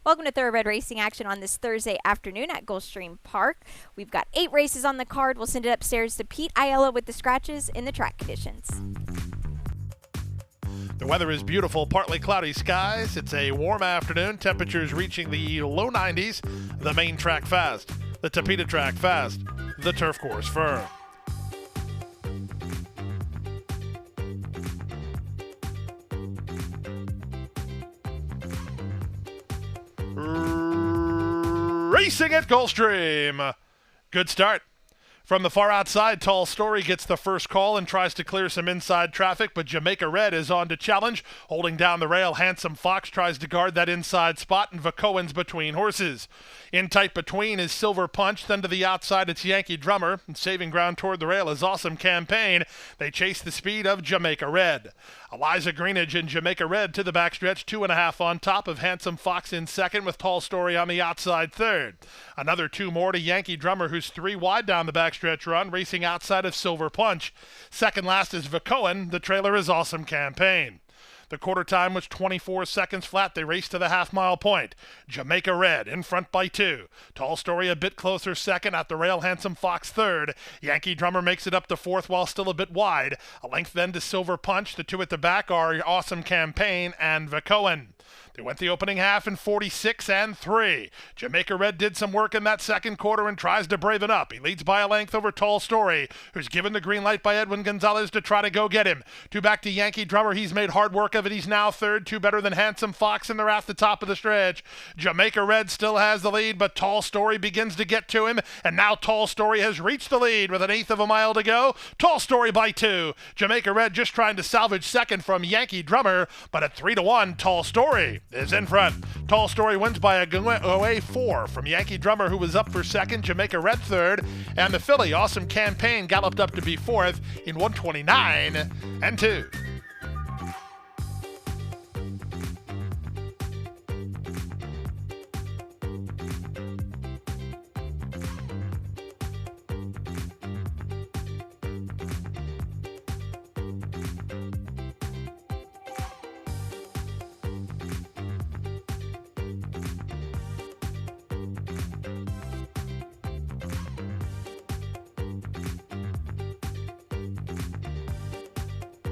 Welcome to Thoroughbred Racing action on this Thursday afternoon at Gulfstream Park. We've got 8 races on the card. We'll send it upstairs to Pete Aiella with the scratches in the track conditions. The weather is beautiful, partly cloudy skies. It's a warm afternoon, temperatures reaching the low 90s. The main track fast, the Tapeta track fast, the turf course firm. Racing at Gulfstream. Good start. From the far outside, Tall Story gets the first call and tries to clear some inside traffic, but Jamaica Red is on to challenge. Holding down the rail, Handsome Fox tries to guard that inside spot, and Vacoan's between horses. In tight between is Silver Punch, then to the outside it's Yankee Drummer, and saving ground toward the rail is Awesome Campaign. They chase the speed of Jamaica Red. Eliza Greenidge and Jamaica Red to the backstretch, 2.5 on top of Handsome Fox in second with Tall Story on the outside third. Another 2 more to Yankee Drummer, who's 3 wide down the backstretch run, racing outside of Silver Punch. Second last is Vacoan. The trailer is Awesome Campaign. The quarter time was 24 seconds flat. They raced to the half-mile point. Jamaica Red in front by 2. Tall Story a bit closer second. At the rail, Handsome Fox third. Yankee Drummer makes it up to fourth while still a bit wide. A length then to Silver Punch. The 2 at the back are Awesome Campaign and Vacoan. They went the opening half in 46 and 3. Jamaica Red did some work in that second quarter and tries to brave it up. He leads by a length over Tall Story, who's given the green light by Edwin Gonzalez to try to go get him. 2 back to Yankee Drummer. He's made hard work of it. He's now third, 2 better than Handsome Fox, and they're at the top of the stretch. Jamaica Red still has the lead, but Tall Story begins to get to him, and now Tall Story has reached the lead with 1/8 of a mile to go. Tall Story by 2. Jamaica Red just trying to salvage second from Yankee Drummer, but at 3-1, Tall Story is in front. Tall Story wins by a 4 from Yankee Drummer, who was up for second, Jamaica Red third, and the filly Awesome Campaign galloped up to be fourth in 129 and 2.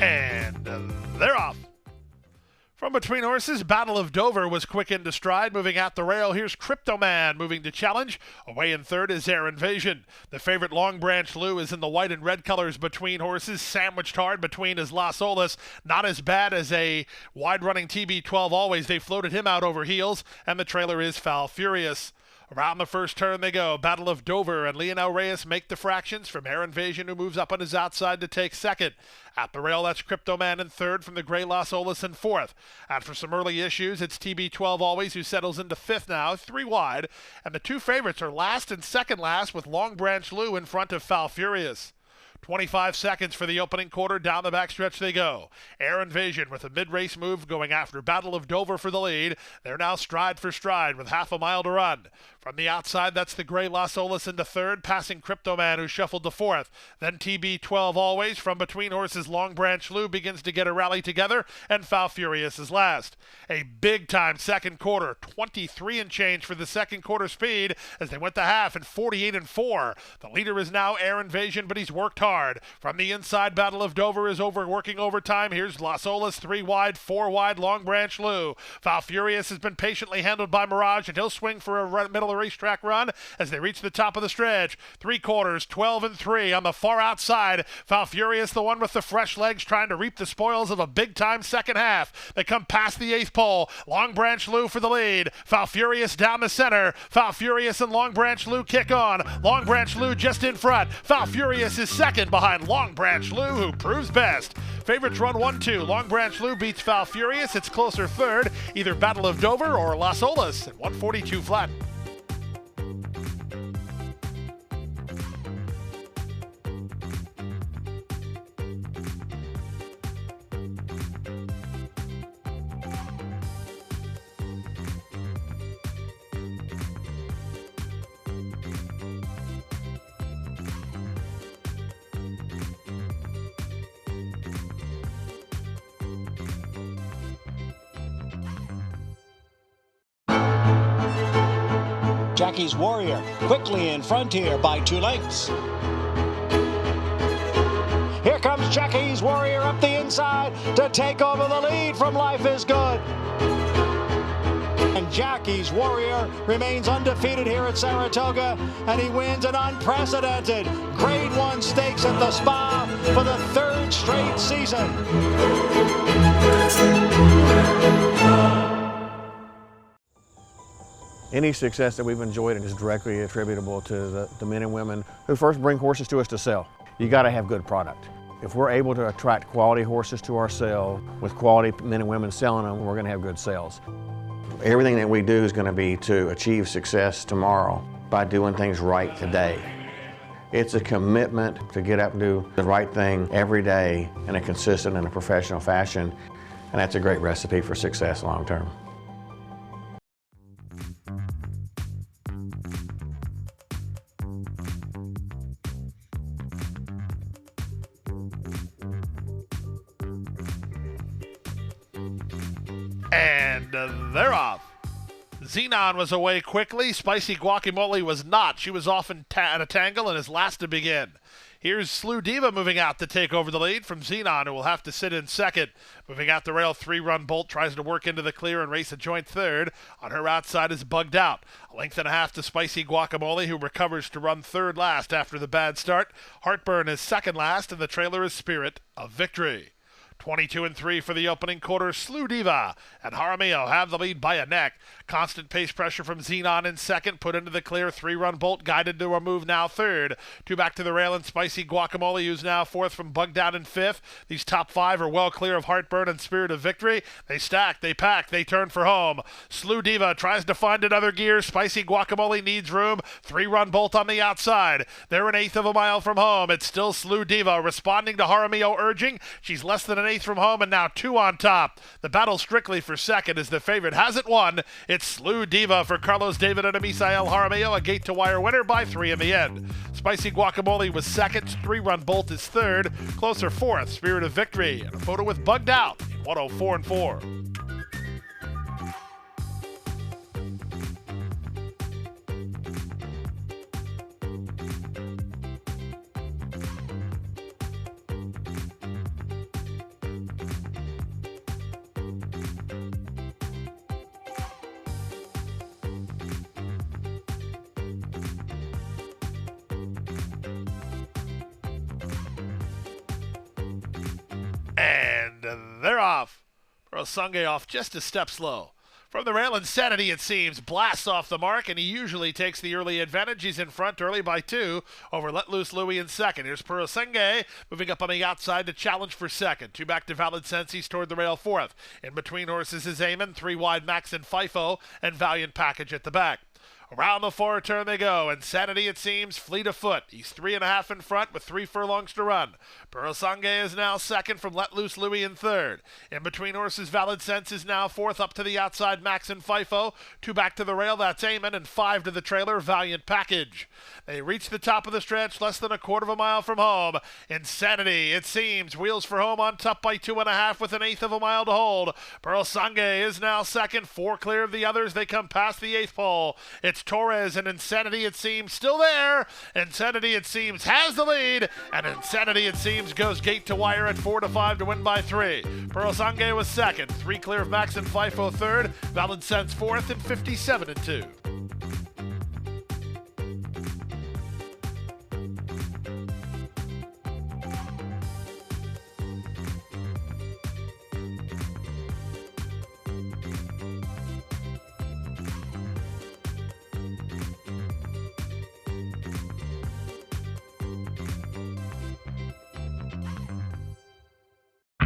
And they're off. From between horses, Battle of Dover was quick into stride, moving at the rail. Here's Crypto Man moving to challenge. Away in third is Air Invasion. The favorite Long Branch Lou is in the white and red colors between horses. Sandwiched hard between is Las Olas. Not as bad as a wide-running TB12 Always. They floated him out over heels, and the trailer is Foul Furious. Around the first turn they go. Battle of Dover and Leonel Reyes make the fractions from Air Invasion, who moves up on his outside to take second. At the rail, that's Crypto Man in third from the gray Las Olas in fourth. After some early issues, it's TB12 Always, who settles into fifth now, 3 wide. And the 2 favorites are last and second last, with Long Branch Lou in front of Foul Furious. 25 seconds for the opening quarter. Down the backstretch they go. Air Invasion with a mid-race move going after Battle of Dover for the lead. They're now stride for stride with half a mile to run. From the outside, that's the gray Las Olas into third, passing Crypto Man, who shuffled to fourth. Then TB12 Always. From between horses, Long Branch Lou begins to get a rally together, and Foul Furious is last. A big-time second quarter. 23 and change for the second quarter speed as they went to half in 48 and 4. The leader is now Air Invasion, but he's worked hard. From the inside, Battle of Dover is working overtime. Here's Las Olas, 3 wide, 4 wide, Long Branch Lou. Foul Furious has been patiently handled by Mirage, and he'll swing for a middle of the racetrack run as they reach the top of the stretch. 3 quarters, 12 and 3 on the far outside. Foul Furious, the one with the fresh legs, trying to reap the spoils of a big-time second half. They come past the 8th pole. Long Branch Lou for the lead. Foul Furious down the center. Foul Furious and Long Branch Lou kick on. Long Branch Lou just in front. Foul Furious is second behind Long Branch Lou, who proves best. Favorites run 1-2. Long Branch Lou beats Foul Furious. It's closer third, either Battle of Dover or Las Olas at 142 flat. Jackie's Warrior quickly in front here by 2 lengths. Here comes Jackie's Warrior up the inside to take over the lead from Life is Good. And Jackie's Warrior remains undefeated here at Saratoga, and he wins an unprecedented Grade 1 stakes at the Spa for the 3rd straight season. Any success that we've enjoyed is directly attributable to the men and women who first bring horses to us to sell. You got to have good product. If we're able to attract quality horses to our sale with quality men and women selling them, we're going to have good sales. Everything that we do is going to be to achieve success tomorrow by doing things right today. It's a commitment to get up and do the right thing every day in a consistent and a professional fashion, and that's a great recipe for success long term. And they're off. Xenon was away quickly. Spicy Guacamole was not. She was off in a tangle and is last to begin. Here's Slew Diva moving out to take over the lead from Xenon, who will have to sit in second. Moving out the rail, 3-run Bolt tries to work into the clear and race a joint third. On her outside is Bugged Out. A length and a half to Spicy Guacamole, who recovers to run third last after the bad start. Heartburn is second last, and the trailer is Spirit of Victory. 22-3 for the opening quarter. Slew Diva and Jaramillo have the lead by a neck. Constant pace pressure from Xenon in second. Put into the clear. 3-run Bolt guided to a move now third. 2 back to the rail and Spicy Guacamole, who's now fourth from Bugged Out in fifth. These top 5 are well clear of Heartburn and Spirit of Victory. They stack, they pack, they turn for home. Slew Diva tries to find another gear. Spicy Guacamole needs room. 3-run Bolt on the outside. They're an eighth of a mile from home. It's still Slew Diva responding to Jaramillo urging. She's less than an eighth from home and now 2 on top. The battle strictly for second as the favorite hasn't won. It's Slew Diva for Carlos David and Misael Jaramillo, a gate-to-wire winner by 3 in the end. Spicy Guacamole was second. 3-run Bolt is third. Closer fourth, Spirit of Victory. And a photo with Bugged Out in 104-4. And they're off. Prosange off just a step slow. From the rail, Insanity, it seems, blasts off the mark, and he usually takes the early advantage. He's in front early by 2 over Let Loose Louie in second. Here's Prosange moving up on the outside to challenge for second. 2 back to Valid Sensi's toward the rail fourth. In between horses is Eamon, 3 wide Max and FIFO, and Valiant Package at the back. Around the 4 turn they go. Insanity, it seems, fleet of foot. He's 3.5 in front with 3 furlongs to run. Prosange is now second from Let Loose Louie in third. In between horses, Valid Sense is now fourth up to the outside, Max and FIFO. 2 back to the rail, that's Eamon, and 5 to the trailer, Valiant Package. They reach the top of the stretch, less than a quarter of a mile from home. Insanity, it seems, wheels for home on top by 2.5 with an eighth of a mile to hold. Prosange is now second, 4 clear of the others. They come past the 8th pole. It's Torres and Insanity, it seems, still there. Insanity, it seems, has the lead, and Insanity, it seems, goes gate to wire at 4-5 to win by 3. Prosange was second, 3 clear of Max and FIFO third, Valid Sense fourth, and 57-2.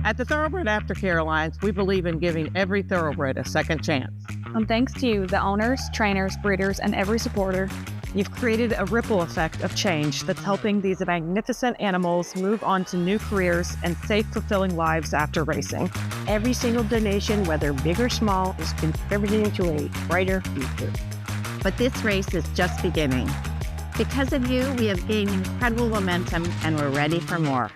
At the Thoroughbred Aftercare Alliance, we believe in giving every thoroughbred a second chance. And thanks to you, the owners, trainers, breeders, and every supporter, you've created a ripple effect of change that's helping these magnificent animals move on to new careers and safe, fulfilling lives after racing. Every single donation, whether big or small, is contributing to a brighter future. But this race is just beginning. Because of you, we have gained incredible momentum and we're ready for more.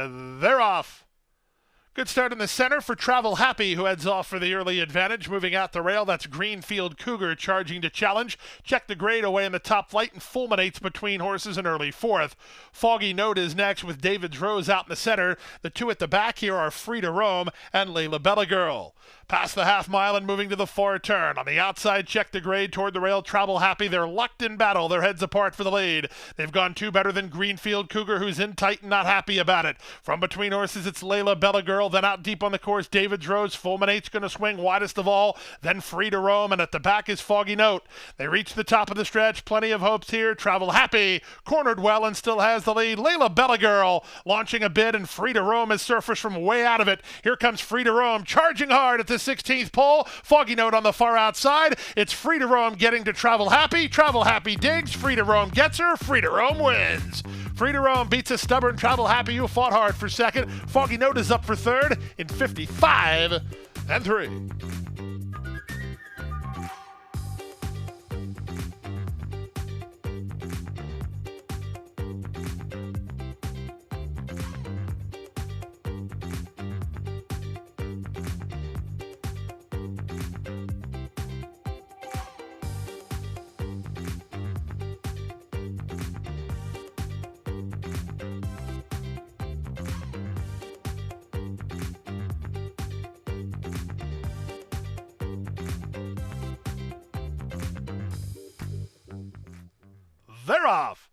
they're off. Good start in the center for Travel Happy, who heads off for the early advantage. Moving out the rail, that's Greenfield Cougar charging to challenge. Check the grade away in the top flight and fulminates between horses in early fourth. Foggy Note is next with David's Rose out in the center. The two at the back here are Free to Roam and Layla Bella Girl. Past the half mile and moving to the far turn. On the outside, check the grade toward the rail. Travel Happy, they're locked in battle. Their heads apart for the lead. They've gone two better than Greenfield Cougar, who's in tight and not happy about it. From between horses, it's Layla Bella Girl. Then out deep on the course, David's Rose. Fulminate's going to swing widest of all. Then Free to Roam, and at the back is Foggy Note. They reach the top of the stretch. Plenty of hopes here. Travel Happy cornered well and still has the lead. Layla Bella Girl launching a bid, and Free to Roam is surfers from way out of it. Here comes Free to Roam charging hard at the 16th pole. Foggy Note on the far outside. It's Free to Roam getting to Travel Happy. Travel Happy digs. Free to Roam gets her. Free to Roam wins. Free to Roam beats a stubborn Travel Happy who fought hard for second. Foggy Note is up for third in 55 and 3. They're off.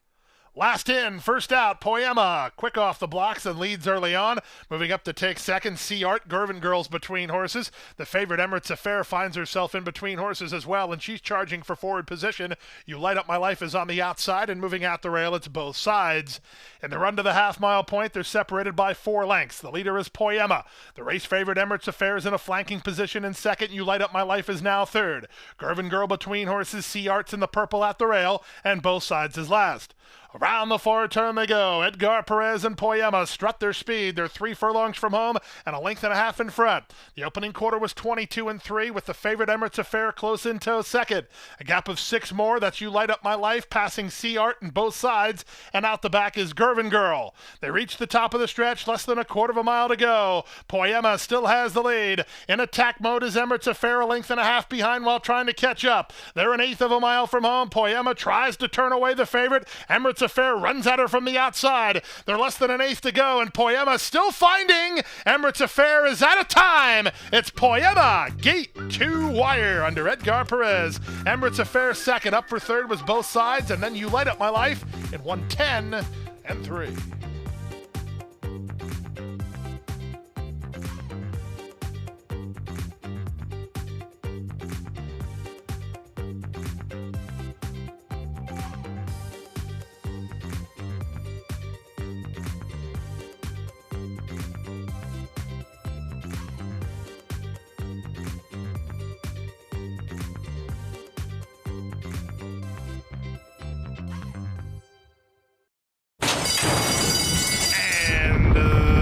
Last in, first out, Poema. Quick off the blocks and leads early on. Moving up to take second, Sea Art. Gervin Girls between horses. The favorite Emirates Affair finds herself in between horses as well, and she's charging for forward position. You Light Up My Life is on the outside, and moving out the rail, it's both sides. In the run to the half-mile point, they're separated by 4 lengths. The leader is Poema. The race favorite Emirates Affair is in a flanking position in second. You Light Up My Life is now third. Gervin Girl between horses. Sea Art's in the purple at the rail, and both sides is last. Around the far turn they go. Edgar Perez and Poema strut their speed. They're 3 furlongs from home and a length and a half in front. The opening quarter was 22 and 3 with the favorite Emirates Affair close in tow second. A gap of 6 more. That's You Light Up My Life passing Sea Art and both sides. And out the back is Gervin Girl. They reach the top of the stretch. Less than a quarter of a mile to go. Poema still has the lead. In attack mode is Emirates Affair a length and a half behind while trying to catch up. They're an eighth of a mile from home. Poema tries to turn away the favorite. Emirates Affair runs at her from the outside. They're less than an eighth to go, and Poema still finding. Emirates Affair is out of time. It's Poema, gate 2 wire under Edgar Perez. Emirates Affair second. Up for third was both sides, and then You Light Up My Life in 110 and 3.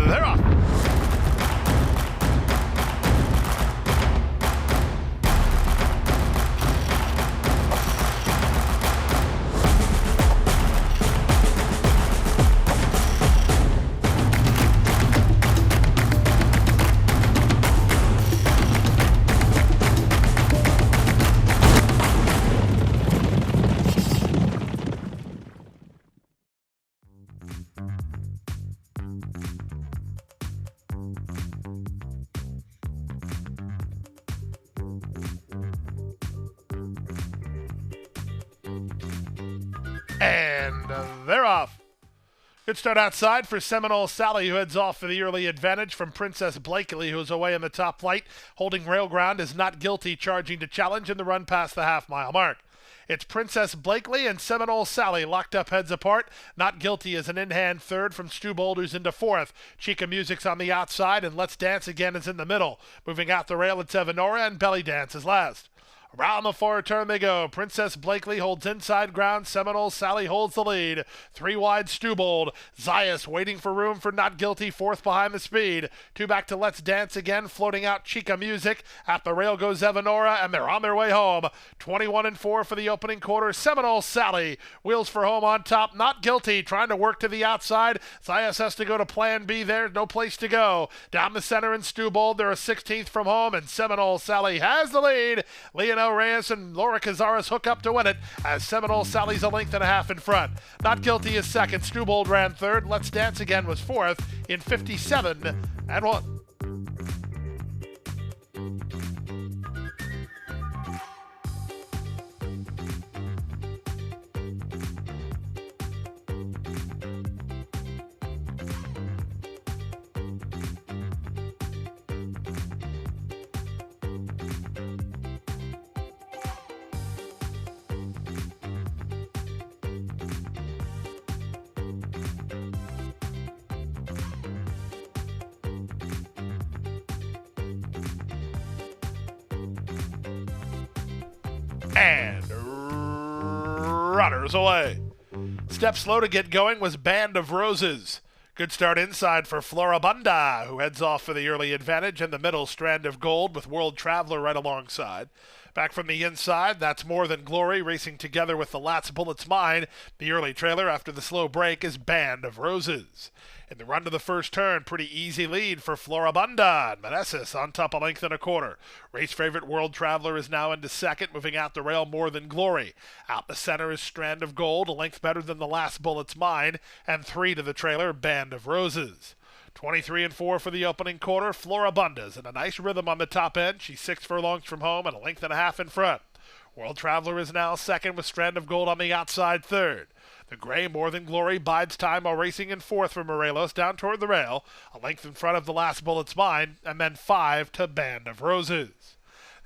They're off. And they're off. Good start outside for Seminole Sally, who heads off for the early advantage from Princess Blakely, who is away in the top flight. Holding rail ground is Not Guilty, charging to challenge in the run past the half-mile mark. It's Princess Blakely and Seminole Sally locked up heads apart. Not Guilty is an in-hand third from Stu Boulders into fourth. Chica Music's on the outside, and Let's Dance Again is in the middle. Moving out the rail, it's Evanora, and Belly Dance is last. Around the far turn they go. Princess Blakely holds inside ground. Seminole Sally holds the lead. 3 wide Stewbold. Zayas waiting for room for Not Guilty. 4th behind the speed. 2 back to Let's Dance again. Floating out Chica Music. At the rail goes Evanora, and they're on their way home. 21-4 for the opening quarter. Seminole Sally wheels for home on top. Not Guilty trying to work to the outside. Zayas has to go to plan B there. No place to go. Down the center in Stewbold. They're a 16th from home, and Seminole Sally has the lead. Leonel Reyes and Laura Cazares hook up to win it as Seminole Sally's a length and a half in front. Not Guilty is second. Stewbold ran third. Let's Dance Again was fourth in 57-1. And runners away. Step slow to get going was Band of Roses. Good start inside for Floribunda, who heads off for the early advantage in the middle strand of gold with World Traveler right alongside. Back from the inside, that's More Than Glory racing together with the Lats Bullets Mine. The early trailer after the slow break is Band of Roses. In the run to the first turn, pretty easy lead for Floribunda. And Meneses on top a length and a quarter. Race favorite World Traveler is now into second, moving out the rail More Than Glory. Out the center is Strand of Gold, a length better than the Last Bullets Mine, and 3 to the trailer, Band of Roses. 23-4 for the opening quarter. Floribunda's in a nice rhythm on the top end. She's 6 furlongs from home and a length and a half in front. World Traveler is now second with Strand of Gold on the outside third. The gray More Than Glory bides time while racing in fourth for Morelos down toward the rail, a length in front of the Last Bullets Mine, and then 5 to Band of Roses.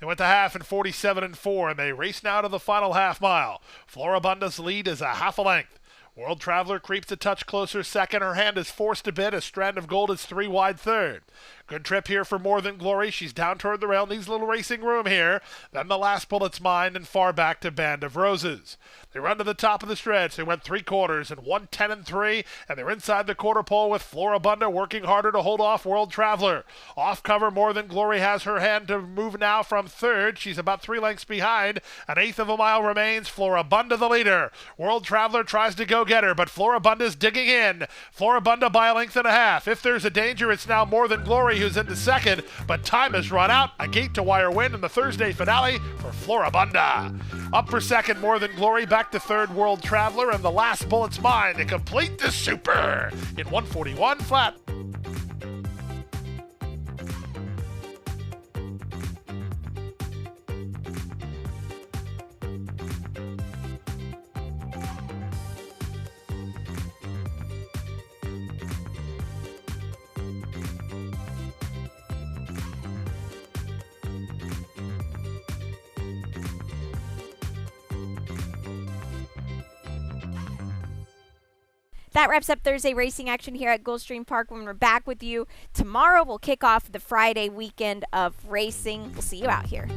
They went to half in 47-4, and they race now to the final half mile. Floribunda's lead is a half a length. World Traveler creeps a touch closer second. Her hand is forced a bit as Strand of Gold is 3 wide third. Good trip here for More Than Glory. She's down toward the rail, needs a little racing room here. Then the Last Bullets Mine and far back to Band of Roses. They run to the top of the stretch. They went 3 quarters and 1:10-3, and they're inside the quarter pole with Floribunda working harder to hold off World Traveler. Off cover, More Than Glory has her hand to move now from third. She's about 3 lengths behind. An eighth of a mile remains. Floribunda the leader. World Traveler tries to go get her, but Floribunda's digging in. Floribunda by a length and a half. If there's a danger, it's now More Than Glory who's into second, but time has run out. A gate-to-wire win in the Thursday finale for Floribunda. Up for second, More Than Glory. Back to third, World Traveler, and the Last Bullets Mine to complete the super in 141 flat. That wraps up Thursday racing action here at Gulfstream Park. When we're back with you tomorrow, we'll kick off the Friday weekend of racing. We'll see you out here.